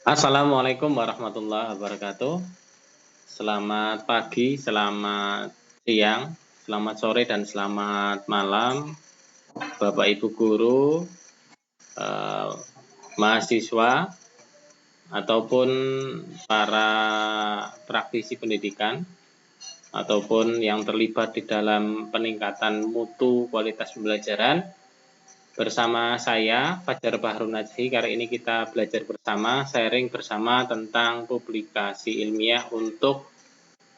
Assalamualaikum warahmatullahi wabarakatuh. Selamat pagi, selamat siang, selamat sore, dan selamat malam, Bapak Ibu guru, eh, mahasiswa, ataupun para praktisi pendidikan, ataupun yang terlibat di dalam peningkatan mutu kualitas pembelajaran. Bersama saya, Fajar Bahrun Najhi, kali ini kita belajar bersama, sharing bersama tentang publikasi ilmiah untuk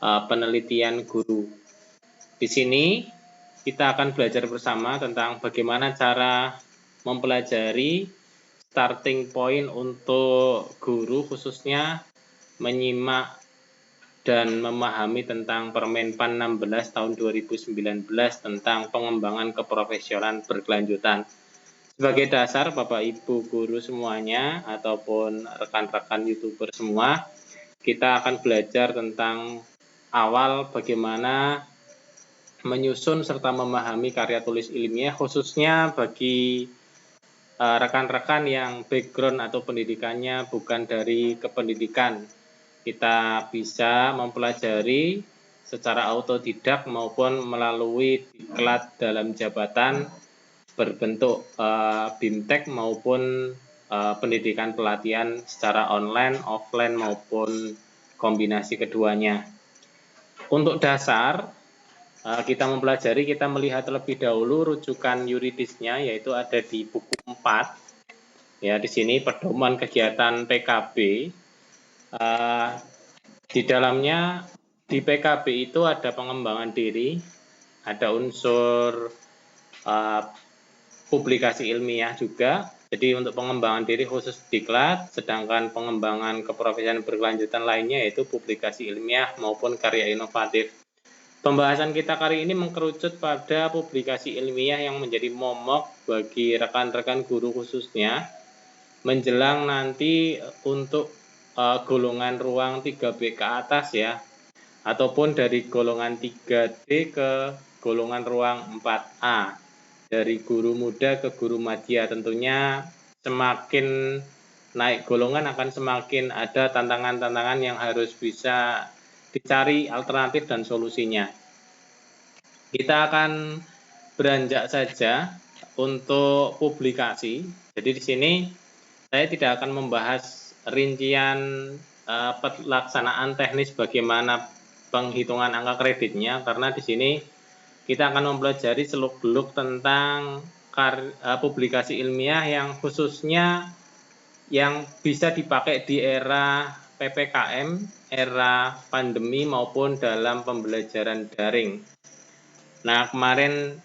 penelitian guru. Di sini kita akan belajar bersama tentang bagaimana cara mempelajari starting point untuk guru, khususnya menyimak dan memahami tentang Permenpan 16 tahun 2019 tentang pengembangan keprofesionalan berkelanjutan. Sebagai dasar, Bapak Ibu guru semuanya ataupun rekan-rekan YouTuber semua, kita akan belajar tentang awal bagaimana menyusun serta memahami karya tulis ilmiah, khususnya bagi rekan-rekan yang background atau pendidikannya bukan dari kependidikan. Kita bisa mempelajari secara autodidak maupun melalui diklat dalam jabatan berbentuk BIMTEK maupun pendidikan pelatihan secara online, offline maupun kombinasi keduanya. Untuk dasar kita mempelajari, kita melihat terlebih dahulu rujukan yuridisnya, yaitu ada di buku 4. Ya, di sini pedoman kegiatan PKB. Di dalamnya di PKB itu ada pengembangan diri, ada unsur publikasi ilmiah juga. Jadi untuk pengembangan diri khusus diklat, sedangkan pengembangan keprofesian berkelanjutan lainnya yaitu publikasi ilmiah maupun karya inovatif. Pembahasan kita kali ini mengkerucut pada publikasi ilmiah yang menjadi momok bagi rekan-rekan guru khususnya menjelang nanti untuk golongan ruang 3B ke atas ya, ataupun dari golongan 3D ke golongan ruang 4A. Dari guru muda ke guru madya, tentunya semakin naik golongan akan semakin ada tantangan-tantangan yang harus bisa dicari alternatif dan solusinya. Kita akan beranjak saja untuk publikasi. Jadi di sini saya tidak akan membahas rincian pelaksanaan teknis bagaimana penghitungan angka kreditnya, karena di sini kita akan mempelajari seluk-beluk tentang publikasi ilmiah yang khususnya yang bisa dipakai di era PPKM, era pandemi maupun dalam pembelajaran daring. Nah, kemarin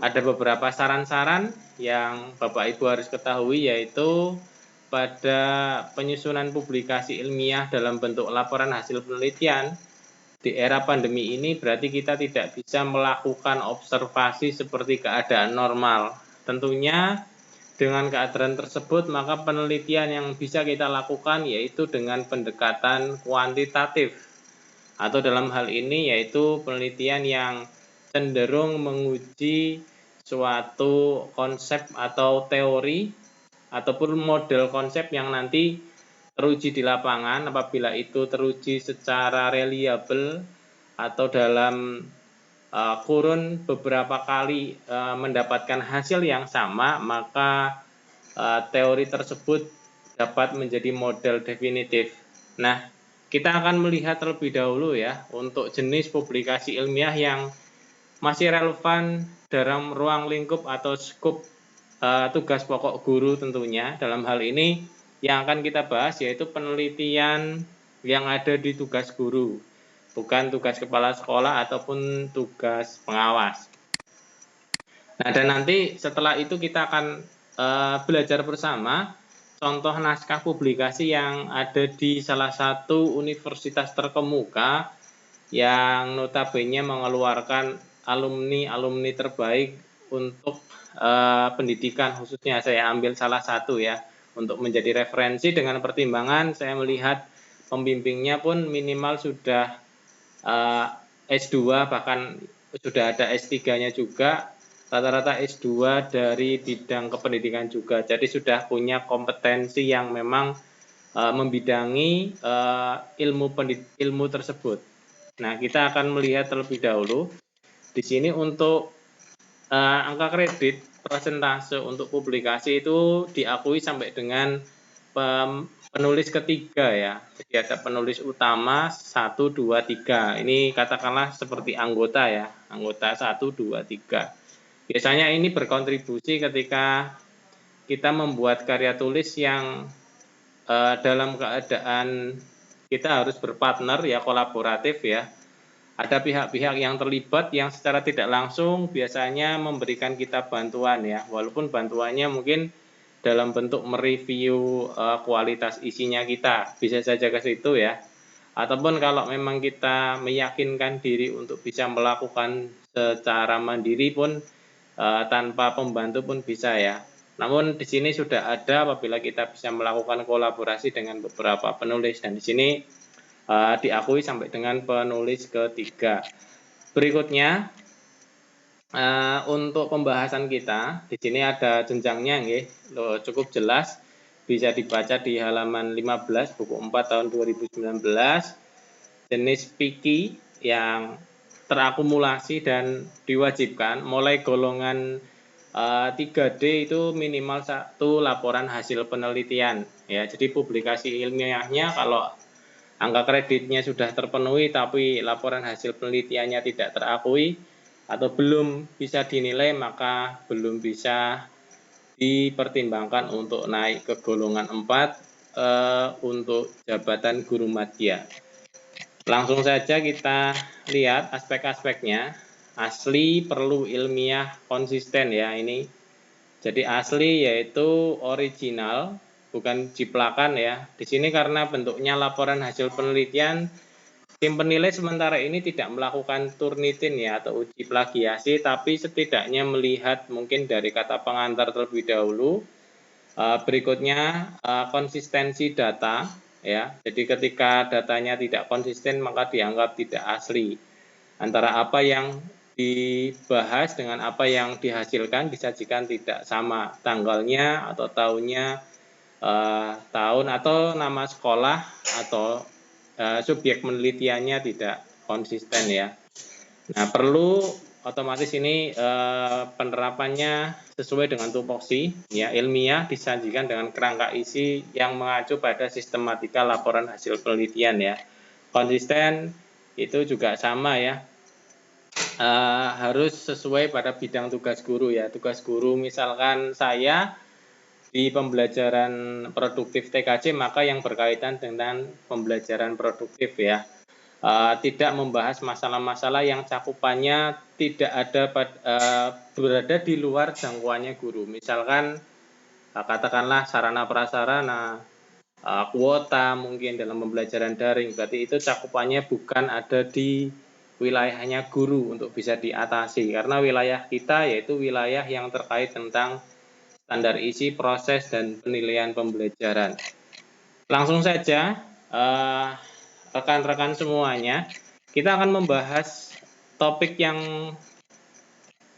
ada beberapa saran-saran yang Bapak Ibu harus ketahui, yaitu pada penyusunan publikasi ilmiah dalam bentuk laporan hasil penelitian di era pandemi ini berarti kita tidak bisa melakukan observasi seperti keadaan normal. Tentunya dengan keadaan tersebut maka penelitian yang bisa kita lakukan yaitu dengan pendekatan kuantitatif, atau dalam hal ini yaitu penelitian yang cenderung menguji suatu konsep atau teori ataupun model konsep yang nanti teruji di lapangan. Apabila itu teruji secara reliable atau dalam kurun beberapa kali mendapatkan hasil yang sama, maka teori tersebut dapat menjadi model definitif. Nah, kita akan melihat terlebih dahulu ya untuk jenis publikasi ilmiah yang masih relevan dalam ruang lingkup atau skup tugas pokok guru tentunya. Dalam hal ini yang akan kita bahas yaitu penelitian yang ada di tugas guru, bukan tugas kepala sekolah ataupun tugas pengawas. Nah, dan nanti setelah itu kita akan belajar bersama contoh naskah publikasi yang ada di salah satu universitas terkemuka yang notabene mengeluarkan alumni terbaik untuk pendidikan, khususnya saya ambil salah satu ya untuk menjadi referensi. Dengan pertimbangan saya melihat pembimbingnya pun minimal sudah S2, bahkan sudah ada S3-nya juga, rata-rata S2 dari bidang kependidikan juga. Jadi sudah punya kompetensi yang memang membidangi ilmu tersebut. Nah, kita akan melihat terlebih dahulu di sini untuk angka kredit persentase untuk publikasi itu diakui sampai dengan penulis ketiga ya. Jadi ada penulis utama 1, 2, 3. Ini katakanlah seperti anggota ya, anggota 1, 2, 3. Biasanya ini berkontribusi ketika kita membuat karya tulis yang dalam keadaan kita harus berpartner ya, kolaboratif ya. Ada pihak-pihak yang terlibat yang secara tidak langsung biasanya memberikan kita bantuan ya, walaupun bantuannya mungkin dalam bentuk mereview kualitas isinya kita, bisa saja ke situ ya. Ataupun kalau memang kita meyakinkan diri untuk bisa melakukan secara mandiri pun tanpa pembantu pun bisa ya. Namun di sini sudah ada apabila kita bisa melakukan kolaborasi dengan beberapa penulis, dan di sini diakui sampai dengan penulis ketiga. Berikutnya untuk pembahasan kita di sini ada jenjangnya nggih, cukup jelas, bisa dibaca di halaman 15 buku 4 tahun 2019. Jenis PIKI yang terakumulasi dan diwajibkan mulai golongan 3D itu minimal 1 laporan hasil penelitian ya. Jadi publikasi ilmiahnya kalau angka kreditnya sudah terpenuhi tapi laporan hasil penelitiannya tidak terakui atau belum bisa dinilai, maka belum bisa dipertimbangkan untuk naik ke golongan 4 untuk jabatan guru madya. Langsung saja kita lihat aspek-aspeknya. Asli, perlu, ilmiah, konsisten ya ini. Jadi asli yaitu original, bukan jiplakan ya. Di sini karena bentuknya laporan hasil penelitian, tim penilai sementara ini tidak melakukan Turnitin ya atau uji plagiasi, tapi setidaknya melihat mungkin dari kata pengantar terlebih dahulu. Berikutnya konsistensi data ya. Jadi ketika datanya tidak konsisten maka dianggap tidak asli. Antara apa yang dibahas dengan apa yang dihasilkan disajikan tidak sama, tanggalnya atau tahunnya, tahun atau nama sekolah atau subjek penelitiannya tidak konsisten ya. Nah, perlu otomatis ini penerapannya sesuai dengan tupoksi ya, ilmiah, disajikan dengan kerangka isi yang mengacu pada sistematika laporan hasil penelitian ya. Konsisten itu juga sama ya. Harus sesuai pada bidang tugas guru ya. Tugas guru misalkan saya di pembelajaran produktif TKJ, maka yang berkaitan dengan pembelajaran produktif ya. Tidak membahas masalah-masalah yang cakupannya tidak ada berada di luar jangkauannya guru. Misalkan katakanlah sarana prasarana, kuota mungkin dalam pembelajaran daring, berarti itu cakupannya bukan ada di wilayahnya guru untuk bisa diatasi, karena wilayah kita yaitu wilayah yang terkait tentang standar isi, proses, dan penilaian pembelajaran. Langsung saja rekan-rekan semuanya, kita akan membahas topik yang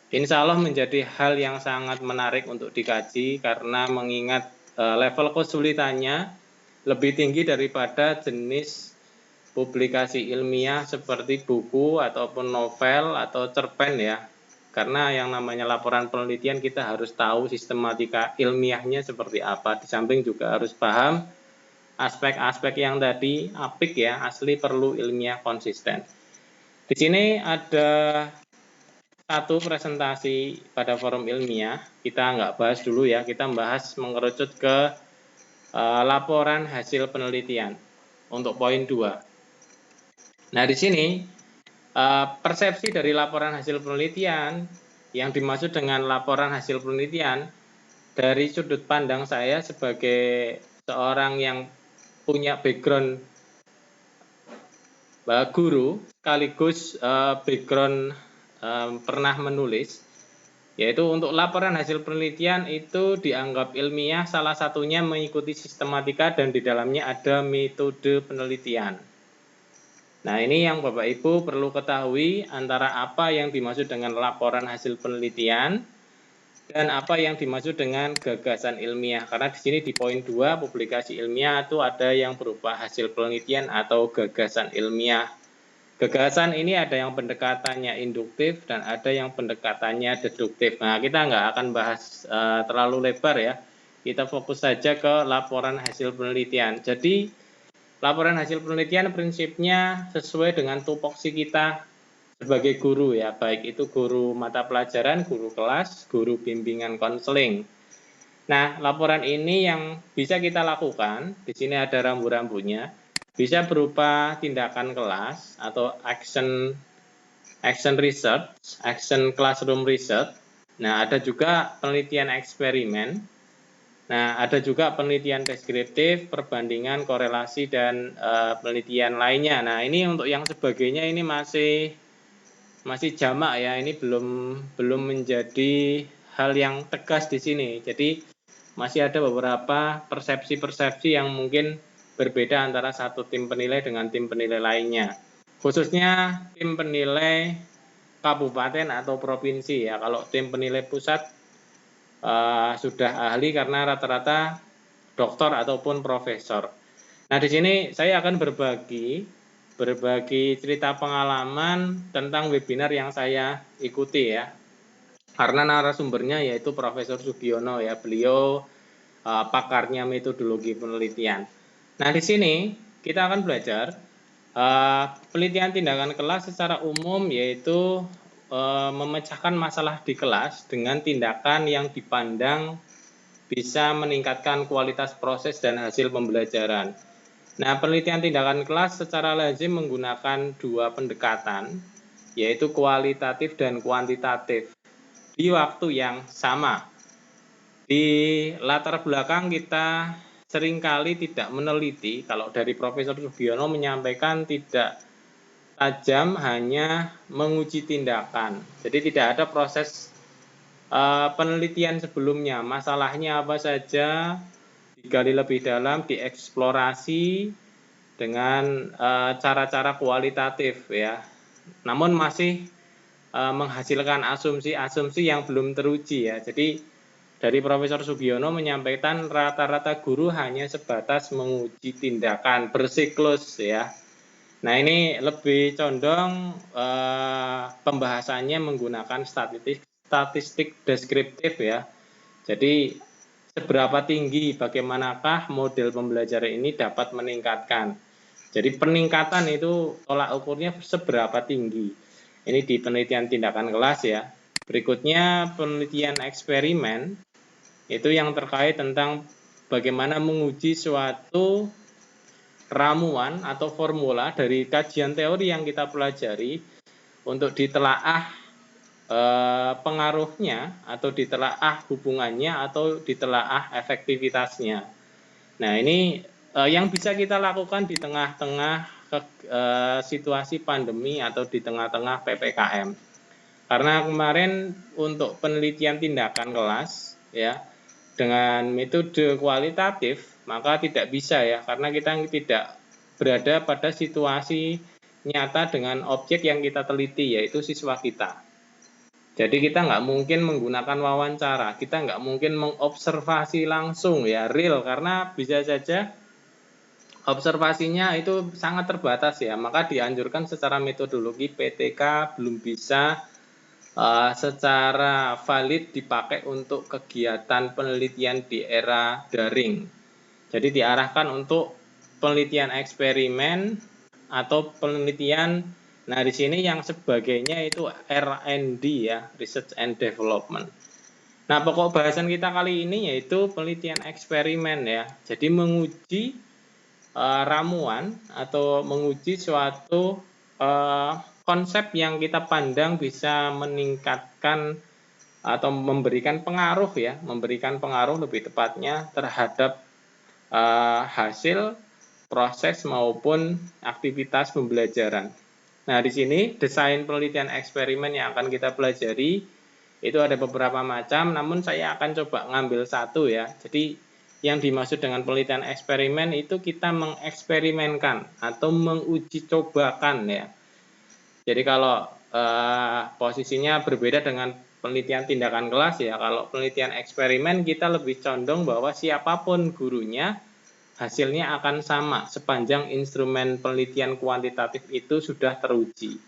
insya Allah menjadi hal yang sangat menarik untuk dikaji, karena mengingat level kesulitannya lebih tinggi daripada jenis publikasi ilmiah seperti buku ataupun novel atau cerpen ya. Karena yang namanya laporan penelitian kita harus tahu sistematika ilmiahnya seperti apa. Di samping juga harus paham aspek-aspek yang tadi, apik ya, asli, perlu, ilmiah, konsisten. Di sini ada satu presentasi pada forum ilmiah. Kita nggak bahas dulu ya, kita bahas mengerucut ke laporan hasil penelitian untuk poin 2. Nah, di sini persepsi dari laporan hasil penelitian, yang dimaksud dengan laporan hasil penelitian dari sudut pandang saya sebagai seorang yang punya background guru sekaligus background pernah menulis, yaitu untuk laporan hasil penelitian itu dianggap ilmiah salah satunya mengikuti sistematika dan di dalamnya ada metode penelitian. Nah, ini yang Bapak Ibu perlu ketahui antara apa yang dimaksud dengan laporan hasil penelitian dan apa yang dimaksud dengan gagasan ilmiah. Karena di sini di poin 2 publikasi ilmiah itu ada yang berupa hasil penelitian atau gagasan ilmiah. Gagasan ini ada yang pendekatannya induktif dan ada yang pendekatannya deduktif. Nah, kita nggak akan bahas terlalu lebar ya. Kita fokus saja ke laporan hasil penelitian. Jadi, laporan hasil penelitian prinsipnya sesuai dengan tupoksi kita sebagai guru ya, baik itu guru mata pelajaran, guru kelas, guru bimbingan konseling. Nah, laporan ini yang bisa kita lakukan, di sini ada rambu-rambunya, bisa berupa tindakan kelas atau action research, action classroom research. Nah, ada juga penelitian eksperimen. Nah, ada juga penelitian deskriptif, perbandingan, korelasi, dan penelitian lainnya. Nah, ini untuk yang sebagainya ini masih jamak ya, ini belum menjadi hal yang tegas di sini. Jadi masih ada beberapa persepsi-persepsi yang mungkin berbeda antara satu tim penilai dengan tim penilai lainnya. Khususnya tim penilai kabupaten atau provinsi ya. Kalau tim penilai pusat sudah ahli karena rata-rata doktor ataupun profesor. Nah, di sini saya akan berbagi cerita pengalaman tentang webinar yang saya ikuti ya. Karena narasumbernya yaitu Profesor Sugiono ya, beliau pakarnya metodologi penelitian. Nah, di sini kita akan belajar penelitian tindakan kelas secara umum, yaitu memecahkan masalah di kelas dengan tindakan yang dipandang bisa meningkatkan kualitas proses dan hasil pembelajaran. Nah, penelitian tindakan kelas secara lazim menggunakan dua pendekatan, yaitu kualitatif dan kuantitatif, di waktu yang sama. Di latar belakang kita seringkali tidak meneliti, kalau dari Profesor Sugiono menyampaikan tidak tajam, hanya menguji tindakan. Jadi tidak ada proses penelitian sebelumnya, masalahnya apa saja, digali lebih dalam, dieksplorasi dengan cara-cara kualitatif ya. Namun masih menghasilkan asumsi-asumsi yang belum teruji ya. Jadi dari Profesor Sugiono menyampaikan rata-rata guru hanya sebatas menguji tindakan bersiklus ya. Nah, ini lebih condong pembahasannya menggunakan statistik deskriptif ya. Jadi seberapa tinggi, bagaimanakah model pembelajaran ini dapat meningkatkan. Jadi peningkatan itu tolak ukurnya seberapa tinggi. Ini di penelitian tindakan kelas ya. Berikutnya penelitian eksperimen, itu yang terkait tentang bagaimana menguji suatu ramuan atau formula dari kajian teori yang kita pelajari untuk ditelaah pengaruhnya atau ditelaah hubungannya atau ditelaah efektivitasnya. Nah, ini yang bisa kita lakukan di tengah-tengah situasi pandemi atau di tengah-tengah PPKM. Karena kemarin untuk penelitian tindakan kelas ya dengan metode kualitatif, maka tidak bisa ya, karena kita tidak berada pada situasi nyata dengan objek yang kita teliti, yaitu siswa kita. Jadi kita nggak mungkin menggunakan wawancara, kita nggak mungkin mengobservasi langsung ya, real, karena bisa saja observasinya itu sangat terbatas ya, maka dianjurkan secara metodologi PTK belum bisa secara valid dipakai untuk kegiatan penelitian di era daring. Jadi diarahkan untuk penelitian eksperimen atau penelitian. Nah, di sini yang sebagainya itu R&D ya, Research and Development. Nah, pokok bahasan kita kali ini yaitu penelitian eksperimen ya. Jadi menguji ramuan atau menguji suatu konsep yang kita pandang bisa meningkatkan atau memberikan pengaruh ya, memberikan pengaruh lebih tepatnya terhadap hasil, proses maupun aktivitas pembelajaran. Nah, di sini desain penelitian eksperimen yang akan kita pelajari itu ada beberapa macam, namun saya akan coba ngambil satu ya. Jadi yang dimaksud dengan penelitian eksperimen itu kita mengeksperimenkan atau menguji cobakan ya. Jadi kalau posisinya berbeda dengan penelitian tindakan kelas ya. Kalau penelitian eksperimen kita lebih condong bahwa siapapun gurunya hasilnya akan sama sepanjang instrumen penelitian kuantitatif itu sudah teruji.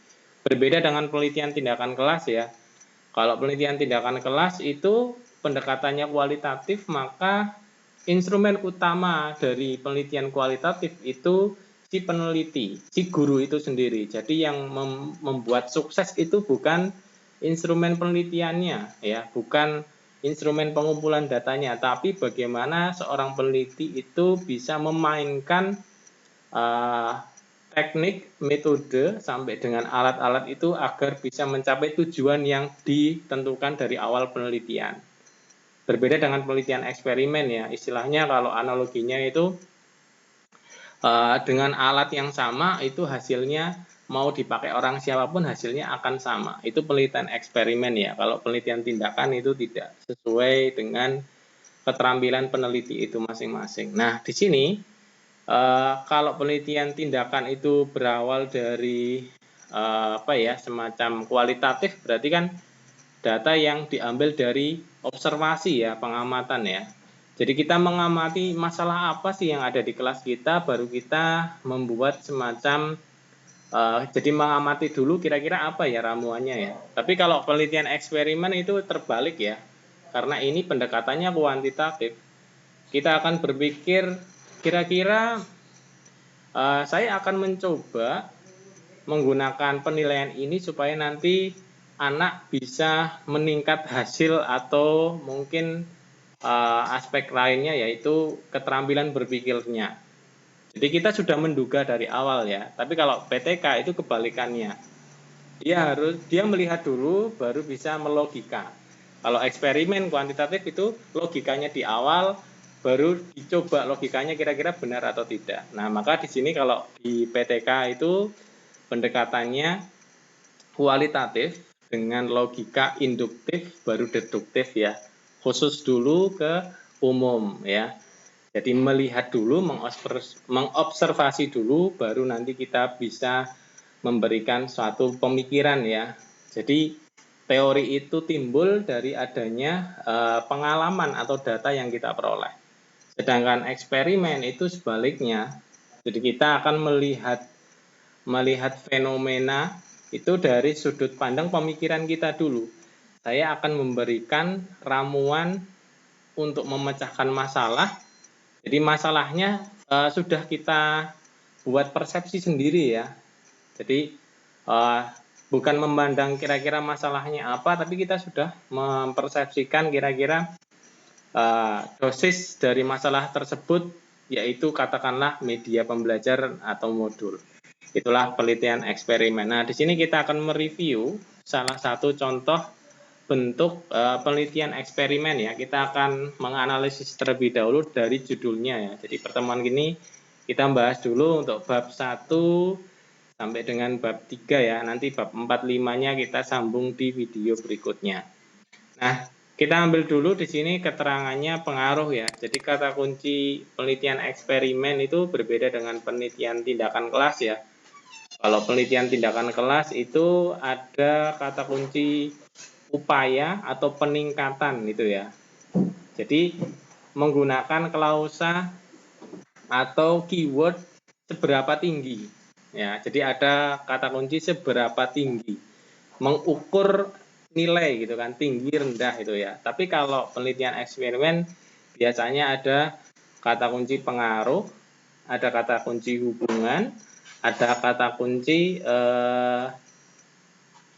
Berbeda dengan penelitian tindakan kelas ya. Kalau penelitian tindakan kelas itu pendekatannya kualitatif, maka instrumen utama dari penelitian kualitatif itu si peneliti, si guru itu sendiri. Jadi yang membuat sukses itu bukan instrumen penelitiannya ya, bukan instrumen pengumpulan datanya, tapi bagaimana seorang peneliti itu bisa memainkan teknik, metode, sampai dengan alat-alat itu agar bisa mencapai tujuan yang ditentukan dari awal penelitian. Berbeda dengan penelitian eksperimen ya, istilahnya kalau analoginya itu dengan alat yang sama itu hasilnya mau dipakai orang siapapun hasilnya akan sama. Itu penelitian eksperimen ya. Kalau penelitian tindakan itu tidak sesuai dengan keterampilan peneliti itu masing-masing. Nah, di sini kalau penelitian tindakan itu berawal dari semacam kualitatif, berarti kan data yang diambil dari observasi ya, pengamatan ya. Jadi kita mengamati masalah apa sih yang ada di kelas kita, baru kita membuat semacam jadi mengamati dulu kira-kira apa ya ramuannya ya. Tapi kalau penelitian eksperimen itu terbalik ya, karena ini pendekatannya kuantitatif. Kita akan berpikir kira-kira saya akan mencoba menggunakan penilaian ini supaya nanti anak bisa meningkat hasil atau mungkin aspek lainnya yaitu keterampilan berpikirnya. Jadi kita sudah menduga dari awal ya. Tapi kalau PTK itu kebalikannya. Dia melihat dulu baru bisa melogika. Kalau eksperimen kuantitatif itu logikanya di awal baru dicoba logikanya kira-kira benar atau tidak. Nah, maka di sini kalau di PTK itu pendekatannya kualitatif dengan logika induktif baru deduktif ya. Khusus dulu ke umum ya. Jadi melihat dulu, mengobservasi dulu, baru nanti kita bisa memberikan suatu pemikiran ya. Jadi teori itu timbul dari adanya pengalaman atau data yang kita peroleh. Sedangkan eksperimen itu sebaliknya. Jadi kita akan melihat fenomena itu dari sudut pandang pemikiran kita dulu. Saya akan memberikan ramuan untuk memecahkan masalah. Jadi masalahnya sudah kita buat persepsi sendiri ya. Jadi bukan memandang kira-kira masalahnya apa, tapi kita sudah mempersepsikan kira-kira dosis dari masalah tersebut, yaitu katakanlah media pembelajaran atau modul. Itulah penelitian eksperimen. Nah, di sini kita akan mereview salah satu contoh bentuk penelitian eksperimen ya. Kita akan menganalisis terlebih dahulu dari judulnya ya. Jadi pertemuan ini kita bahas dulu untuk bab 1 sampai dengan bab 3 ya. Nanti bab 4, 5-nya kita sambung di video berikutnya. Nah, kita ambil dulu di sini keterangannya pengaruh ya. Jadi kata kunci penelitian eksperimen itu berbeda dengan penelitian tindakan kelas ya. Kalau penelitian tindakan kelas itu ada kata kunci upaya atau peningkatan gitu ya. Jadi menggunakan klausa atau keyword seberapa tinggi. Ya, jadi ada kata kunci seberapa tinggi. Mengukur nilai gitu kan, tinggi rendah itu ya. Tapi kalau penelitian eksperimen biasanya ada kata kunci pengaruh, ada kata kunci hubungan, ada kata kunci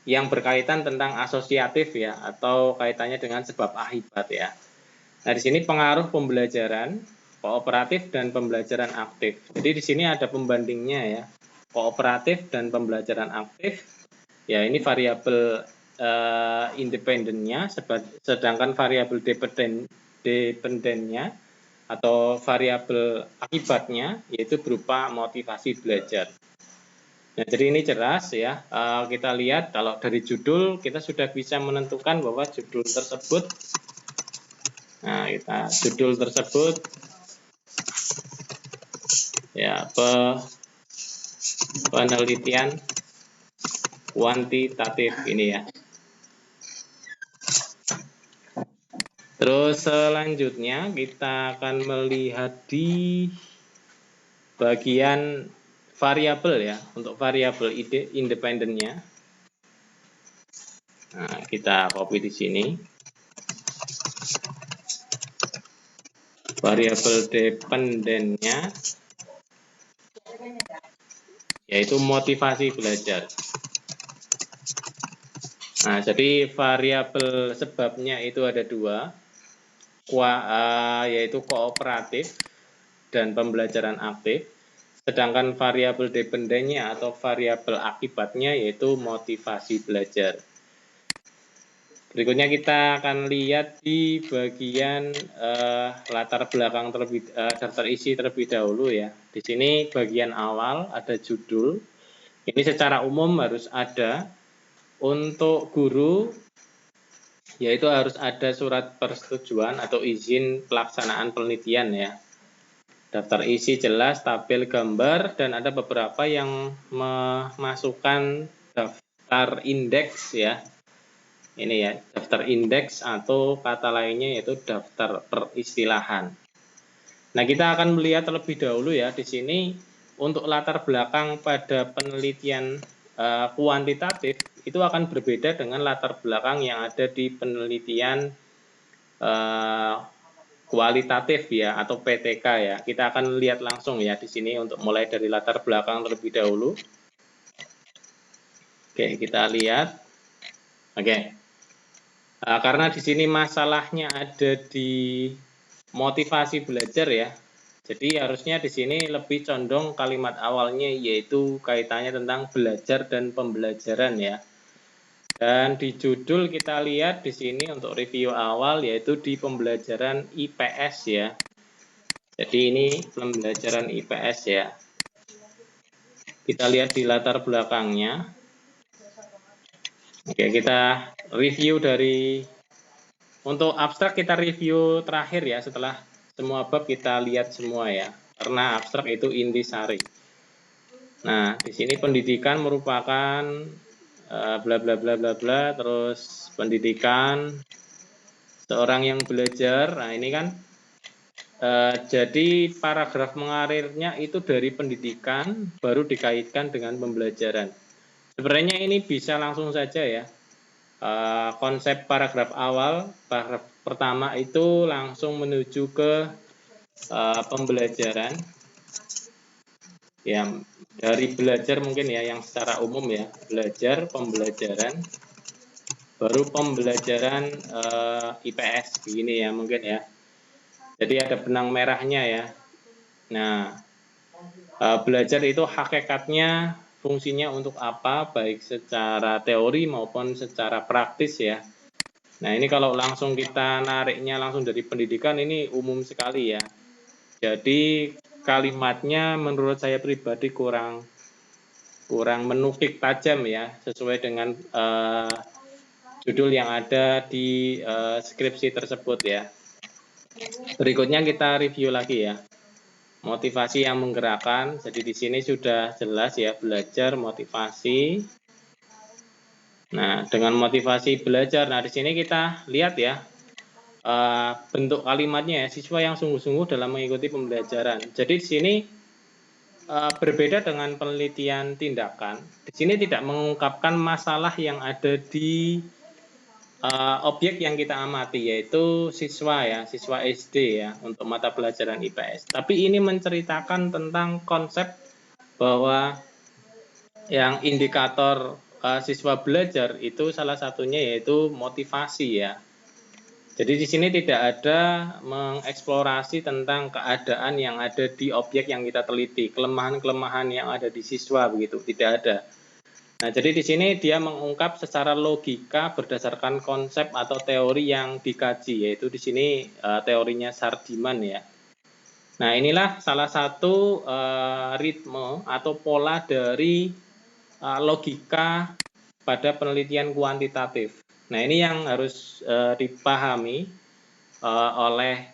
yang berkaitan tentang asosiatif ya, atau kaitannya dengan sebab akibat ya. Nah, di sini pengaruh pembelajaran kooperatif dan pembelajaran aktif. Jadi di sini ada pembandingnya ya, kooperatif dan pembelajaran aktif. Ya, ini variabel independennya, sedangkan variabel dependennya atau variabel akibatnya yaitu berupa motivasi belajar. Nah, jadi ini jelas ya, kita lihat kalau dari judul kita sudah bisa menentukan bahwa judul tersebut, judul tersebut ya penelitian kuantitatif ini ya. Terus selanjutnya kita akan melihat di bagian variabel ya, untuk variabel independennya. Nah, kita copy di sini. Variabel dependennya yaitu motivasi belajar. Nah, jadi variabel sebabnya itu ada dua, yaitu kooperatif dan pembelajaran aktif. Sedangkan variabel dependennya atau variabel akibatnya yaitu motivasi belajar. Berikutnya kita akan lihat di bagian latar belakang daftar isi terlebih dahulu ya. Di sini bagian awal ada judul. Ini secara umum harus ada. Untuk guru yaitu harus ada surat persetujuan atau izin pelaksanaan penelitian ya. Daftar isi jelas, tabel, gambar, dan ada beberapa yang memasukkan daftar indeks ya. Ini ya, daftar indeks atau kata lainnya yaitu daftar peristilahan. Nah, kita akan melihat terlebih dahulu ya di sini untuk latar belakang pada penelitian kuantitatif itu akan berbeda dengan latar belakang yang ada di penelitian kualitatif ya atau PTK ya. Kita akan lihat langsung ya di sini untuk mulai dari latar belakang terlebih dahulu. Oke, kita lihat. Oke. Karena di sini masalahnya ada di motivasi belajar ya. Jadi harusnya di sini lebih condong kalimat awalnya yaitu kaitannya tentang belajar dan pembelajaran ya. Dan di judul kita lihat di sini untuk review awal yaitu di pembelajaran IPS ya. Jadi ini pembelajaran IPS ya. Kita lihat di latar belakangnya. Oke, kita review dari untuk abstrak kita review terakhir ya setelah semua bab kita lihat semua ya, karena abstrak itu intisari. Nah, di sini pendidikan merupakan bla bla bla bla bla, terus pendidikan seorang yang belajar. Nah, ini kan jadi paragraf mengalirnya itu dari pendidikan baru dikaitkan dengan pembelajaran. Sebenarnya ini bisa langsung saja ya. Konsep paragraf awal, paragraf pertama itu langsung menuju ke pembelajaran. Ya, dari belajar mungkin ya yang secara umum ya, belajar, pembelajaran, baru pembelajaran IPS begini ya mungkin ya. Jadi ada benang merahnya ya. Nah, belajar itu hakikatnya fungsinya untuk apa, baik secara teori maupun secara praktis ya. Nah, ini kalau langsung kita nariknya langsung dari pendidikan ini umum sekali ya. Jadi kalimatnya menurut saya pribadi kurang menukik tajam ya, sesuai dengan judul yang ada di skripsi tersebut ya. Berikutnya kita review lagi ya. Motivasi yang menggerakkan. Jadi di sini sudah jelas ya, belajar, motivasi. Nah, dengan motivasi belajar. Nah, di sini kita lihat ya bentuk kalimatnya ya, siswa yang sungguh-sungguh dalam mengikuti pembelajaran. Jadi di sini berbeda dengan penelitian tindakan. Di sini tidak mengungkapkan masalah yang ada di objek yang kita amati, yaitu siswa ya, siswa SD ya, untuk mata pelajaran IPS. Tapi ini menceritakan tentang konsep bahwa yang indikator siswa belajar itu salah satunya yaitu motivasi ya. Jadi di sini tidak ada mengeksplorasi tentang keadaan yang ada di objek yang kita teliti, kelemahan-kelemahan yang ada di siswa begitu, tidak ada. Nah, jadi di sini dia mengungkap secara logika berdasarkan konsep atau teori yang dikaji, yaitu di sini teorinya Sardiman ya. Nah, inilah salah satu ritme atau pola dari logika pada penelitian kuantitatif. Nah, ini yang harus dipahami oleh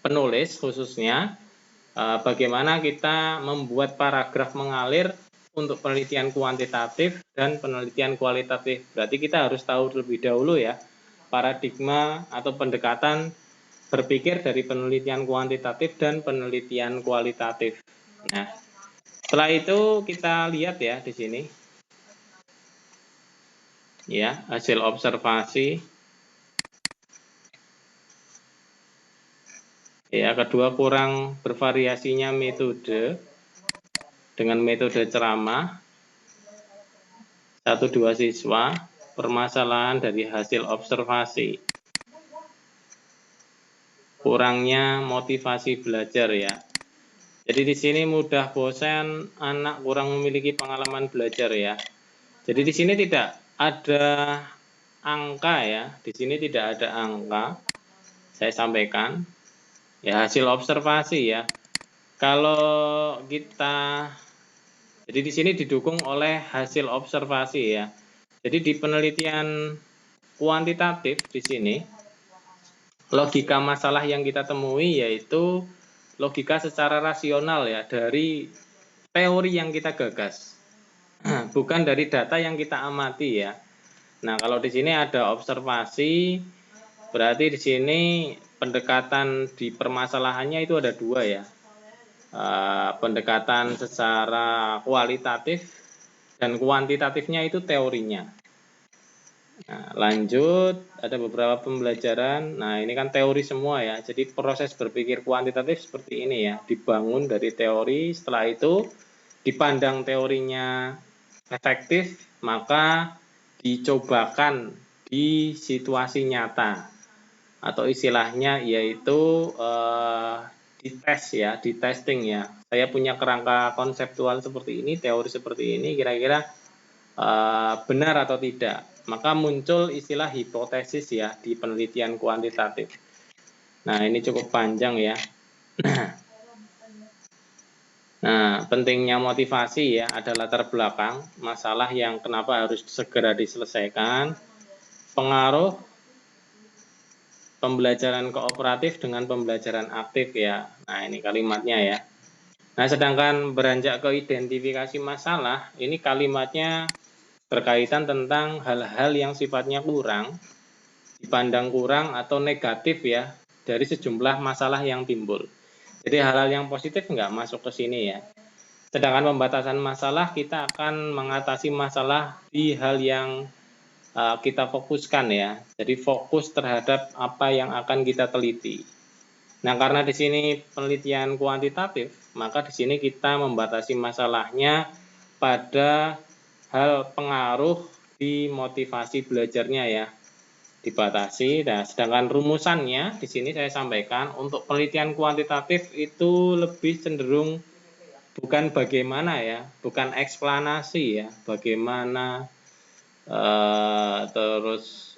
penulis khususnya, bagaimana kita membuat paragraf mengalir untuk penelitian kuantitatif dan penelitian kualitatif. Berarti kita harus tahu terlebih dahulu ya paradigma atau pendekatan berpikir dari penelitian kuantitatif dan penelitian kualitatif. Nah, setelah itu kita lihat ya di sini. Ya, hasil observasi. Ya, kedua kurang bervariasinya metode dengan metode ceramah. 1-2 siswa, permasalahan dari hasil observasi. Kurangnya motivasi belajar ya. Jadi di sini mudah bosan, anak kurang memiliki pengalaman belajar ya. Jadi di sini tidak ada angka ya. Di sini tidak ada angka. Saya sampaikan. Ya, hasil observasi ya. Kalau kita, jadi di sini didukung oleh hasil observasi ya. Jadi di penelitian kuantitatif di sini, logika masalah yang kita temui yaitu logika secara rasional ya, dari teori yang kita gagas, bukan dari data yang kita amati ya. Nah, kalau di sini ada observasi, berarti di sini pendekatan di permasalahannya itu ada dua ya. Pendekatan secara kualitatif dan kuantitatifnya itu teorinya. Nah, lanjut, ada beberapa pembelajaran. Nah, ini kan teori semua ya. Jadi proses berpikir kuantitatif seperti ini ya. Dibangun dari teori, setelah itu dipandang teorinya efektif, maka dicobakan di situasi nyata. Atau istilahnya yaitu dites ya, di testing ya. Saya punya kerangka konseptual seperti ini, teori seperti ini, kira-kira benar atau tidak. Maka muncul istilah hipotesis ya di penelitian kuantitatif. Nah, ini cukup panjang ya. Nah, pentingnya motivasi ya, ada latar belakang masalah yang kenapa harus segera diselesaikan, pengaruh pembelajaran kooperatif dengan pembelajaran aktif ya. Nah, ini kalimatnya ya. Nah, sedangkan beranjak ke identifikasi masalah, ini kalimatnya berkaitan tentang hal-hal yang sifatnya kurang, dipandang kurang atau negatif ya, dari sejumlah masalah yang timbul. Jadi hal-hal yang positif nggak masuk ke sini ya. Sedangkan pembatasan masalah, kita akan mengatasi masalah di hal yang kita fokuskan ya. Jadi fokus terhadap apa yang akan kita teliti. Nah, karena di sini penelitian kuantitatif, maka di sini kita membatasi masalahnya pada hal pengaruh di motivasi belajarnya ya. Dibatasi. Nah, sedangkan rumusannya di sini saya sampaikan untuk penelitian kuantitatif itu lebih cenderung bukan bagaimana ya, bukan eksplanasi ya, bagaimana terus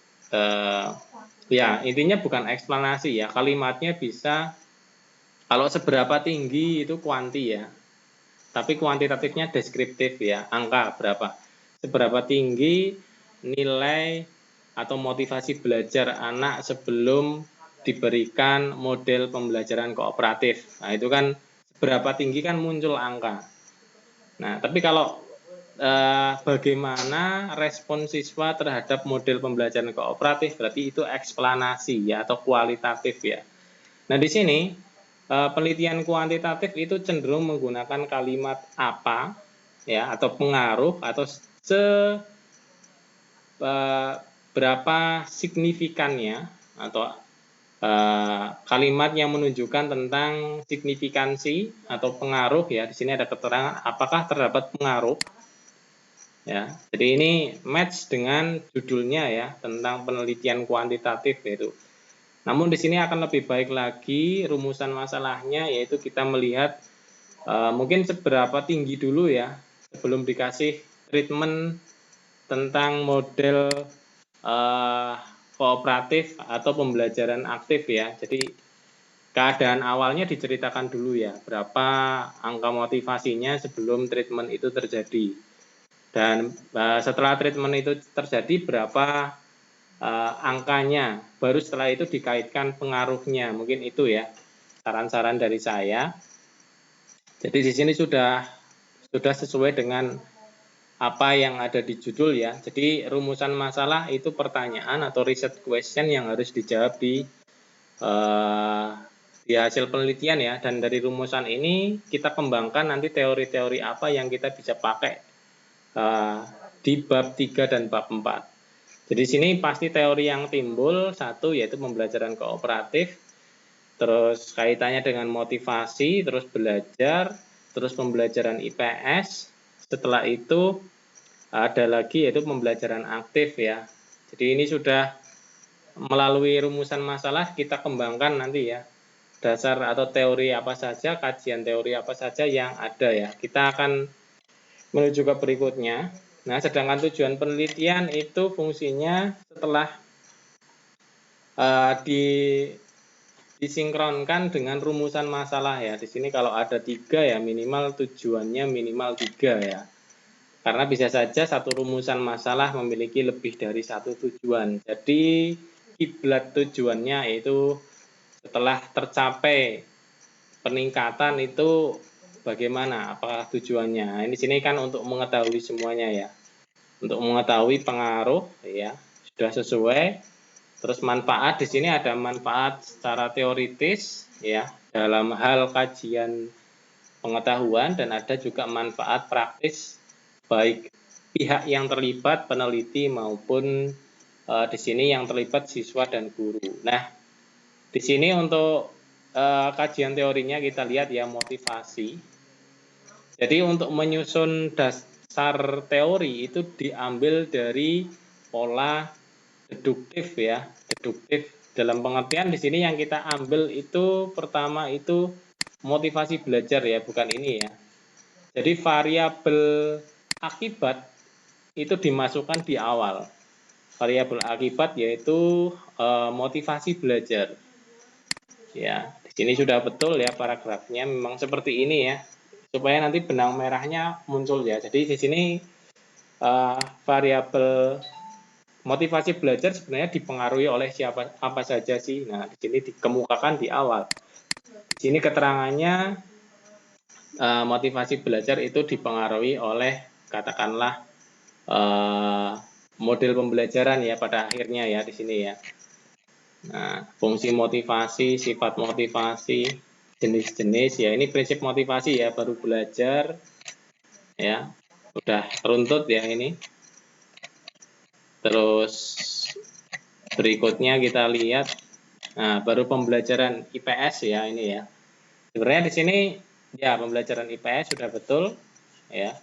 ya intinya bukan eksplanasi ya, kalimatnya bisa kalau seberapa tinggi itu kuanti ya, tapi kuantitatifnya deskriptif ya, angka berapa, seberapa tinggi nilai atau motivasi belajar anak sebelum diberikan model pembelajaran kooperatif. Nah, itu kan seberapa tinggi kan muncul angka. Nah, tapi kalau bagaimana respon siswa terhadap model pembelajaran kooperatif, berarti itu eksplanasi ya atau kualitatif ya. Nah, di sini penelitian kuantitatif itu cenderung menggunakan kalimat apa ya atau pengaruh atau berapa signifikannya atau kalimat yang menunjukkan tentang signifikansi atau pengaruh ya. Di sini ada keterangan apakah terdapat pengaruh. Ya, jadi ini match dengan judulnya ya, tentang penelitian kuantitatif yaitu. Namun di sini akan lebih baik lagi rumusan masalahnya, yaitu kita melihat mungkin seberapa tinggi dulu ya sebelum dikasih treatment tentang model kooperatif atau pembelajaran aktif ya. Jadi keadaan awalnya diceritakan dulu ya, berapa angka motivasinya sebelum treatment itu terjadi. Dan setelah treatment itu terjadi berapa angkanya, baru setelah itu dikaitkan pengaruhnya. Mungkin itu ya saran-saran dari saya. Jadi di sini sudah sesuai dengan apa yang ada di judul ya. Jadi rumusan masalah itu pertanyaan atau riset question yang harus dijawab di hasil penelitian ya. Dan dari rumusan ini kita kembangkan nanti teori-teori apa yang kita bisa pakai di bab 3 dan bab 4. Jadi sini pasti teori yang timbul satu yaitu pembelajaran kooperatif, terus kaitannya dengan motivasi, terus belajar, terus pembelajaran IPS. Setelah itu ada lagi yaitu pembelajaran aktif ya. Jadi ini sudah melalui rumusan masalah kita kembangkan nanti ya. Dasar atau teori apa saja, kajian teori apa saja yang ada ya. Kita akan menuju ke berikutnya. Nah, sedangkan tujuan penelitian itu fungsinya setelah disinkronkan dengan rumusan masalah ya. Di sini kalau ada 3 ya minimal tujuannya minimal 3 ya. Karena bisa saja satu rumusan masalah memiliki lebih dari satu tujuan. Jadi kiblat tujuannya itu setelah tercapai peningkatan itu bagaimana? Apakah tujuannya? Nah, di sini kan untuk mengetahui semuanya ya. Untuk mengetahui pengaruh ya sudah sesuai. Terus manfaat di sini ada manfaat secara teoritis ya dalam hal kajian pengetahuan dan ada juga manfaat praktis baik pihak yang terlibat peneliti maupun di sini yang terlibat siswa dan guru. Nah, di sini untuk kajian teorinya kita lihat ya motivasi. Jadi untuk menyusun dasar teori itu diambil dari pola deduktif ya, deduktif dalam pengertian di sini yang kita ambil itu pertama itu motivasi belajar ya, bukan ini ya. Jadi variabel akibat itu dimasukkan di awal. Variabel akibat yaitu motivasi belajar. Ya, di sini sudah betul ya paragrafnya memang seperti ini ya. Supaya nanti benang merahnya muncul ya. Jadi di sini variabel motivasi belajar sebenarnya dipengaruhi oleh apa saja sih? Nah, di sini dikemukakan di awal. Di sini keterangannya motivasi belajar itu dipengaruhi oleh katakanlah model pembelajaran ya pada akhirnya ya di sini ya. Nah, fungsi motivasi, sifat motivasi, jenis-jenis ya ini prinsip motivasi ya baru belajar ya. Udah runtut ya ini. Terus berikutnya kita lihat, nah baru pembelajaran IPS ya ini ya. Sebenarnya di sini ya pembelajaran IPS sudah betul ya.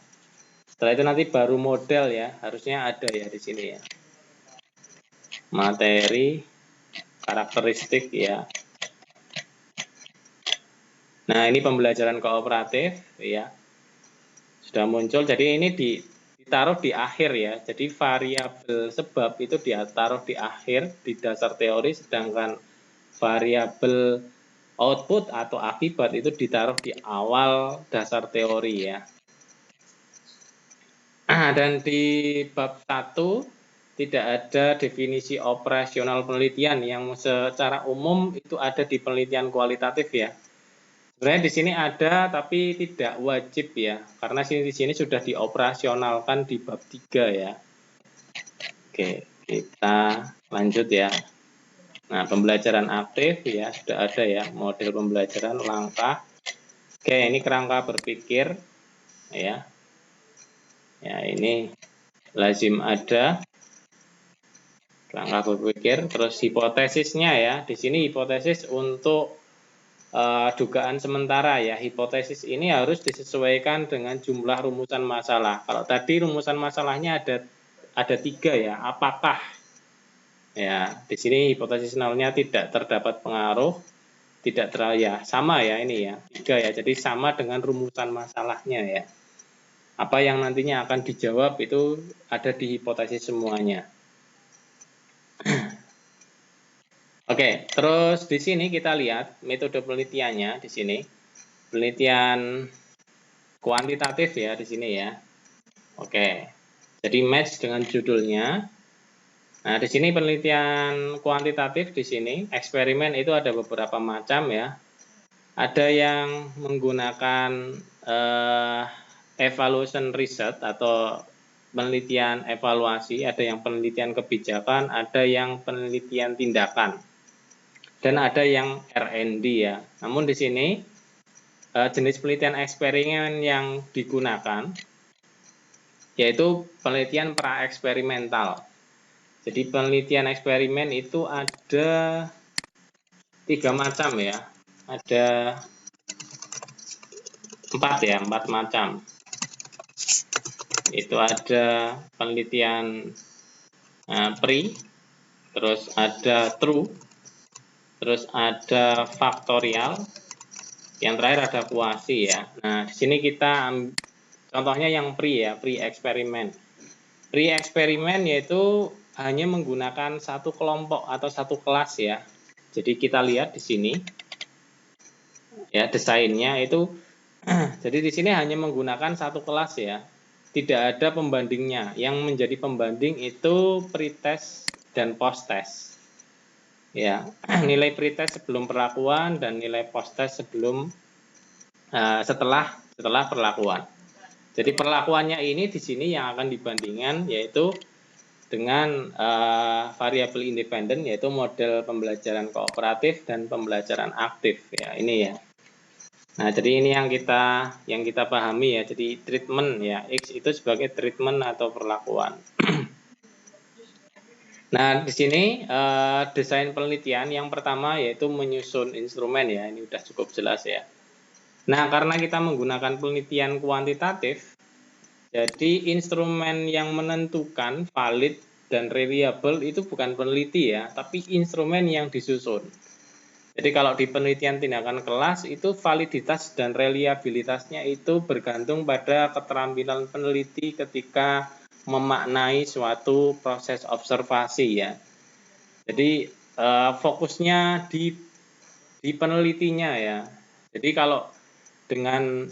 Setelah itu nanti baru model ya, harusnya ada ya di sini ya. Materi, karakteristik ya. Nah ini pembelajaran kooperatif ya. Sudah muncul, jadi ini ditaruh di akhir ya. Jadi variabel sebab itu ditaruh di akhir di dasar teori, sedangkan variabel output atau akibat itu ditaruh di awal dasar teori ya. Dan di bab 1 tidak ada definisi operasional penelitian yang secara umum itu ada di penelitian kualitatif ya. Sebenarnya di sini ada tapi tidak wajib ya, karena di sini sudah dioperasionalkan di bab 3 ya. Oke, kita lanjut ya. Nah, pembelajaran aktif ya sudah ada ya, model pembelajaran langkah. Oke, ini kerangka berpikir ya. Ya, ini lazim ada kerangka berpikir, terus hipotesisnya ya. Di sini hipotesis untuk dugaan sementara ya. Hipotesis ini harus disesuaikan dengan jumlah rumusan masalah. Kalau tadi rumusan masalahnya ada 3 ya. Apakah ya di sini hipotesis nolnya tidak terdapat pengaruh, tidak ya sama ya ini ya 3 ya. Jadi sama dengan rumusan masalahnya ya. Apa yang nantinya akan dijawab itu ada di hipotesis semuanya. Oke, terus di sini kita lihat metode penelitiannya di sini. Penelitian kuantitatif ya di sini ya. Oke. Jadi match dengan judulnya. Nah, di sini penelitian kuantitatif di sini, eksperimen itu ada beberapa macam ya. Ada yang menggunakan evaluation research atau penelitian evaluasi, ada yang penelitian kebijakan, ada yang penelitian tindakan, dan ada yang R&D ya. Namun di sini jenis penelitian eksperimen yang digunakan yaitu penelitian pra-eksperimental. Jadi penelitian eksperimen itu ada 3 macam ya, ada 4 macam. Itu ada penelitian pre, terus ada true, terus ada faktorial, yang terakhir ada kuasi ya. Nah, di sini kita contohnya yang pre ya, pre-eksperimen. Pre-eksperimen yaitu hanya menggunakan satu kelompok atau satu kelas ya. Jadi kita lihat di sini ya desainnya itu. Jadi di sini hanya menggunakan satu kelas ya. Tidak ada pembandingnya. Yang menjadi pembanding itu pretest dan posttest. Ya, nilai pretest sebelum perlakuan dan nilai posttest setelah perlakuan. Jadi perlakuannya ini di sini yang akan dibandingkan yaitu dengan variabel independen, yaitu model pembelajaran kooperatif dan pembelajaran aktif ya, ini ya. Nah, jadi ini yang kita pahami ya. Jadi treatment ya, X itu sebagai treatment atau perlakuan. Nah, di sini desain penelitian yang pertama yaitu menyusun instrumen ya. Ini udah cukup jelas ya. Nah, karena kita menggunakan penelitian kuantitatif, jadi instrumen yang menentukan valid dan reliable itu bukan peneliti ya, tapi instrumen yang disusun. Jadi kalau di penelitian tindakan kelas itu validitas dan reliabilitasnya itu bergantung pada keterampilan peneliti ketika memaknai suatu proses observasi ya. Jadi fokusnya di penelitinya ya. Jadi kalau dengan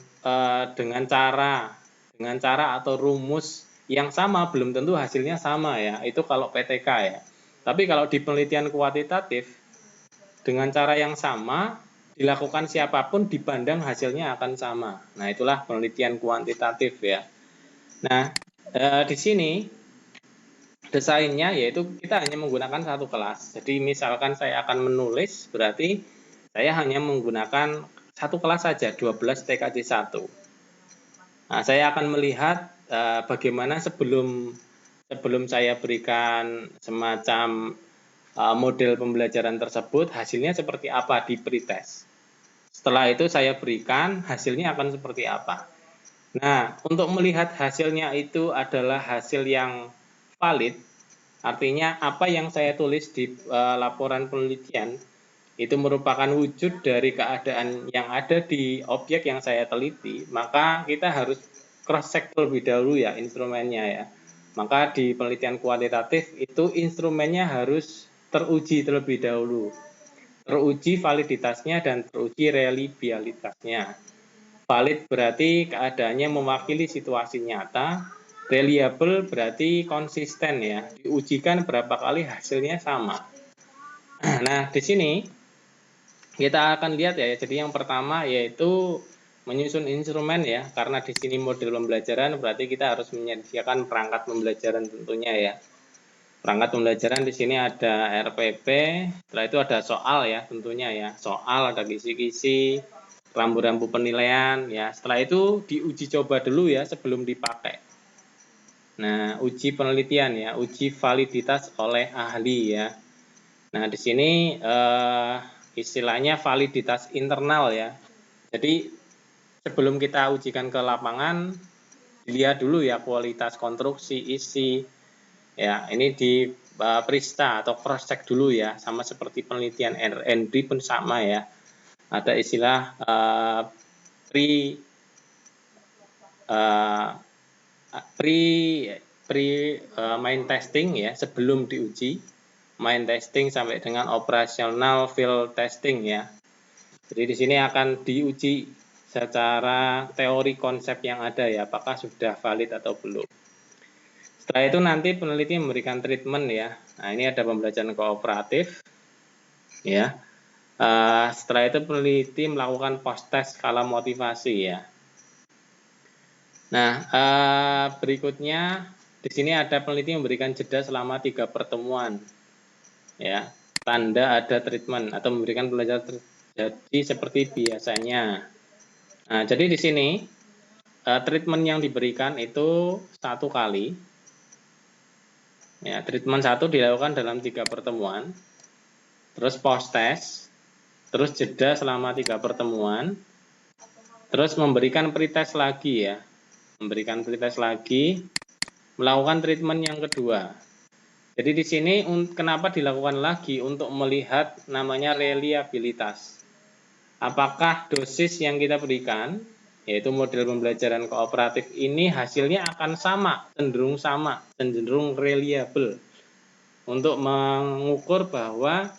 cara atau rumus yang sama belum tentu hasilnya sama ya. Itu kalau PTK ya. Tapi kalau di penelitian kuantitatif dengan cara yang sama dilakukan siapapun dipandang hasilnya akan sama. Nah, itulah penelitian kuantitatif ya. Nah, di sini desainnya yaitu kita hanya menggunakan satu kelas. Jadi misalkan saya akan menulis, berarti saya hanya menggunakan satu kelas saja, 12 TKJ1. Nah, saya akan melihat bagaimana sebelum saya berikan semacam model pembelajaran tersebut, hasilnya seperti apa di pretest. Setelah itu saya berikan, hasilnya akan seperti apa. Nah, untuk melihat hasilnya itu adalah hasil yang valid, artinya apa yang saya tulis di laporan penelitian itu merupakan wujud dari keadaan yang ada di objek yang saya teliti, maka kita harus cross-check terlebih dahulu ya instrumennya ya. Maka di penelitian kuantitatif itu instrumennya harus teruji terlebih dahulu. Teruji validitasnya dan teruji reliabilitasnya. Valid berarti keadaannya mewakili situasi nyata, reliable berarti konsisten ya, diujikan berapa kali hasilnya sama. Nah, di sini kita akan lihat ya, jadi yang pertama yaitu menyusun instrumen ya, karena di sini model pembelajaran berarti kita harus menyediakan perangkat pembelajaran tentunya ya. Perangkat pembelajaran di sini ada RPP, setelah itu ada soal ya tentunya ya, soal ada kisi-kisi, rambu-rambu penilaian ya. Setelah itu diuji coba dulu ya sebelum dipakai. Nah, uji penelitian ya, uji validitas oleh ahli ya. Nah, di sini istilahnya validitas internal ya. Jadi sebelum kita ujikan ke lapangan, dilihat dulu ya kualitas konstruksi, isi. Ya, ini di periksa atau cross check dulu ya, sama seperti penelitian R&D pun sama ya. Ada istilah main testing ya sebelum diuji. Main testing sampai dengan operasional field testing ya. Jadi di sini akan diuji secara teori konsep yang ada ya, apakah sudah valid atau belum. Setelah itu nanti peneliti memberikan treatment ya. Nah, ini ada pembelajaran kooperatif ya. Setelah itu peneliti melakukan post-test skala motivasi ya. Nah, berikutnya di sini ada peneliti memberikan jeda selama 3 pertemuan. Ya, tanda ada treatment atau memberikan pembelajaran terjadi seperti biasanya. Nah, jadi di sini treatment yang diberikan itu 1 kali. Ya, treatment 1 dilakukan dalam 3 pertemuan. Terus post test, terus jeda selama 3 pertemuan. Terus memberikan pretest lagi ya. Memberikan pretest lagi, melakukan treatment yang kedua. Jadi di sini kenapa dilakukan lagi? Untuk melihat namanya reliabilitas. Apakah dosis yang kita berikan, yaitu model pembelajaran kooperatif ini hasilnya akan sama, cenderung reliable. Untuk mengukur bahwa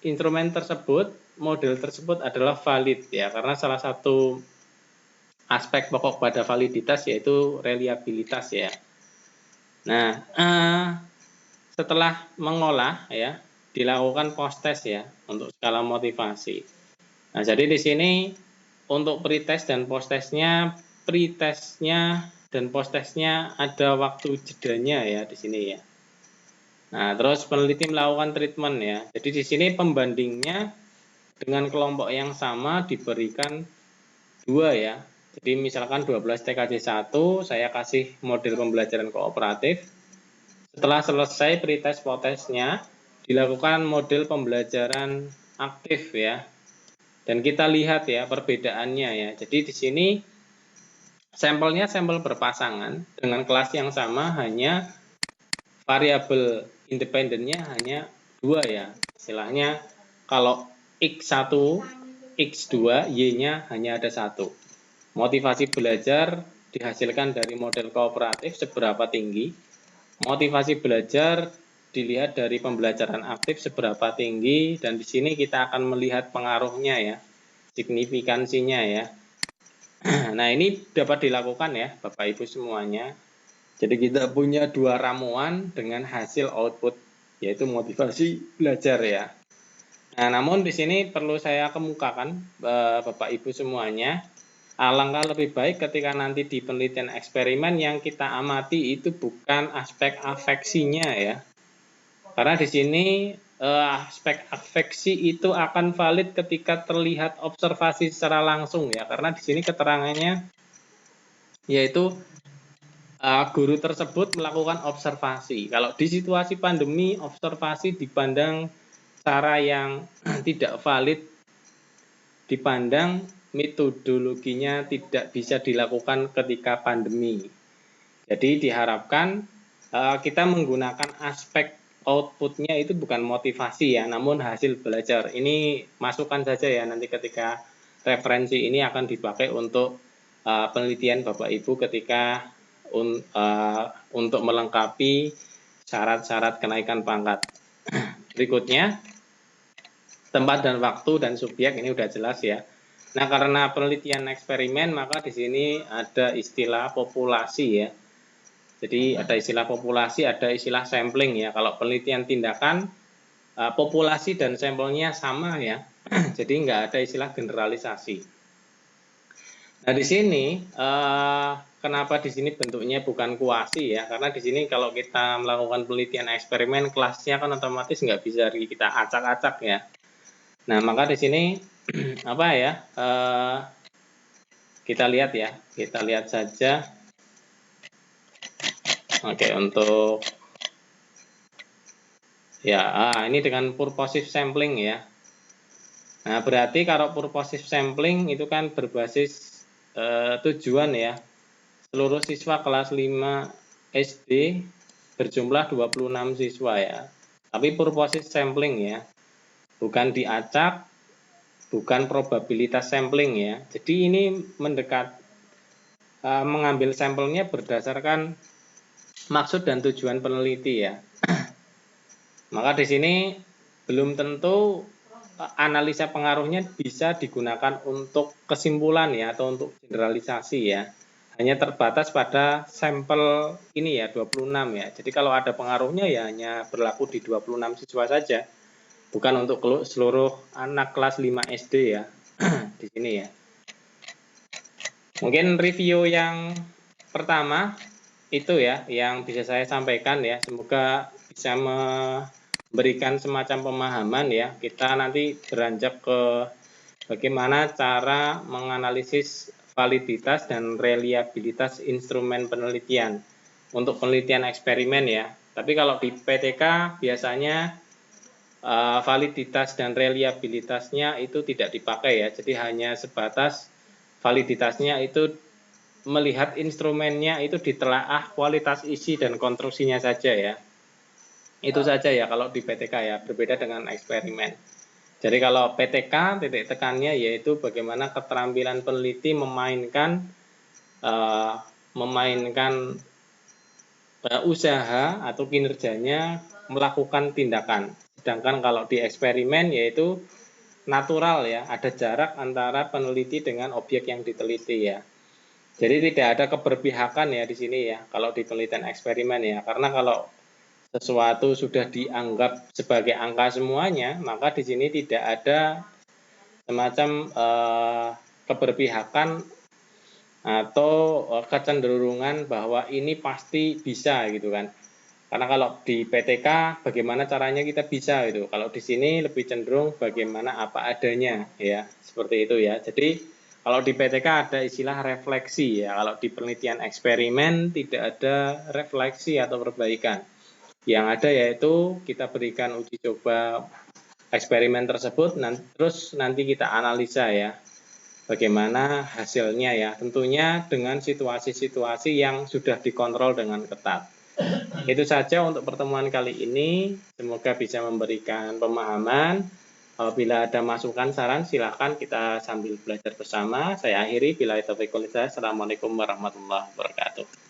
instrumen tersebut, model tersebut adalah valid ya, karena salah satu aspek pokok pada validitas yaitu reliabilitas ya. Nah, setelah mengolah ya, dilakukan post test ya untuk skala motivasi. Nah, jadi di sini untuk pretest dan post testnya, dan post testnya ada waktu jedanya ya di sini ya. Nah, terus peneliti melakukan treatment ya. Jadi di sini pembandingnya dengan kelompok yang sama diberikan 2 ya. Jadi misalkan 12 TKJ 1, saya kasih model pembelajaran kooperatif. Setelah selesai pretest potestnya, dilakukan model pembelajaran aktif ya. Dan kita lihat ya perbedaannya ya. Jadi di sini sampelnya sampel berpasangan dengan kelas yang sama, hanya variabel independennya hanya 2 ya. Istilahnya kalau X1, X2, Y-nya hanya ada 1. Motivasi belajar dihasilkan dari model kooperatif seberapa tinggi. Motivasi belajar dilihat dari pembelajaran aktif seberapa tinggi, dan di sini kita akan melihat pengaruhnya ya, signifikansinya ya. Nah, ini dapat dilakukan ya Bapak Ibu semuanya. Jadi kita punya 2 ramuan dengan hasil output, yaitu motivasi belajar ya. Nah, namun di sini perlu saya kemukakan Bapak Ibu semuanya, alangkah lebih baik ketika nanti di penelitian eksperimen yang kita amati itu bukan aspek afeksinya ya. Karena di sini aspek afeksi itu akan valid ketika terlihat observasi secara langsung ya. Karena di sini keterangannya yaitu guru tersebut melakukan observasi. Kalau di situasi pandemi, observasi dipandang cara yang tidak valid, dipandang metodologinya tidak bisa dilakukan ketika pandemi. Jadi diharapkan kita menggunakan aspek outputnya itu bukan motivasi ya, namun hasil belajar. Ini masukan saja ya, nanti ketika referensi ini akan dipakai untuk penelitian Bapak Ibu ketika untuk melengkapi syarat-syarat kenaikan pangkat. Berikutnya, tempat dan waktu dan subjek ini udah jelas ya. Nah, karena penelitian eksperimen, maka di sini ada istilah populasi ya. Jadi ada istilah populasi, ada istilah sampling ya. Kalau penelitian tindakan, populasi dan sampelnya sama ya. Jadi nggak ada istilah generalisasi. Nah, di sini kenapa di sini bentuknya bukan kuasi ya? Karena di sini kalau kita melakukan penelitian eksperimen, kelasnya kan otomatis nggak bisa kita acak-acak ya. Nah, maka di sini apa ya? Kita lihat ya, kita lihat saja. Oke, untuk ya, ini dengan purposive sampling ya. Nah, berarti kalau purposive sampling itu kan berbasis tujuan ya. Seluruh siswa kelas 5 SD berjumlah 26 siswa ya. Tapi purposive sampling ya. Bukan diacak, bukan probabilitas sampling ya. Jadi ini mengambil sampelnya berdasarkan maksud dan tujuan peneliti ya. Maka di sini belum tentu analisa pengaruhnya bisa digunakan untuk kesimpulan ya, atau untuk generalisasi ya. Hanya terbatas pada sampel ini ya, 26 ya. Jadi kalau ada pengaruhnya ya hanya berlaku di 26 siswa saja. Bukan untuk seluruh anak kelas 5 SD ya. Di sini ya. Mungkin review yang pertama, itu ya yang bisa saya sampaikan ya. Semoga bisa memberikan semacam pemahaman ya. Kita nanti beranjak ke bagaimana cara menganalisis validitas dan reliabilitas instrumen penelitian untuk penelitian eksperimen ya. Tapi kalau di PTK biasanya validitas dan reliabilitasnya itu tidak dipakai ya. Jadi hanya sebatas validitasnya itu melihat instrumennya itu ditelaah kualitas isi dan konstruksinya saja ya. Itu saja ya kalau di PTK ya, berbeda dengan eksperimen. Jadi kalau PTK titik tekannya yaitu bagaimana keterampilan peneliti memainkan usaha atau kinerjanya melakukan tindakan. Sedangkan kalau di eksperimen yaitu natural ya, ada jarak antara peneliti dengan objek yang diteliti ya. Jadi tidak ada keberpihakan ya di sini ya kalau di penelitian eksperimen ya. Karena kalau sesuatu sudah dianggap sebagai angka semuanya, maka di sini tidak ada semacam keberpihakan atau kecenderungan bahwa ini pasti bisa gitu kan. Karena kalau di PTK bagaimana caranya kita bisa gitu. Kalau di sini lebih cenderung bagaimana apa adanya ya, seperti itu ya. Jadi kalau di PTK ada istilah refleksi ya. Kalau di penelitian eksperimen tidak ada refleksi atau perbaikan. Yang ada yaitu kita berikan uji coba eksperimen tersebut, terus nanti kita analisa ya bagaimana hasilnya ya. Tentunya dengan situasi-situasi yang sudah dikontrol dengan ketat. Itu saja untuk pertemuan kali ini. Semoga bisa memberikan pemahaman. Apabila ada masukan saran silakan kita sambil belajar bersama. Saya akhiri. Bila taufiq wal hidayah. Assalamualaikum warahmatullahi wabarakatuh.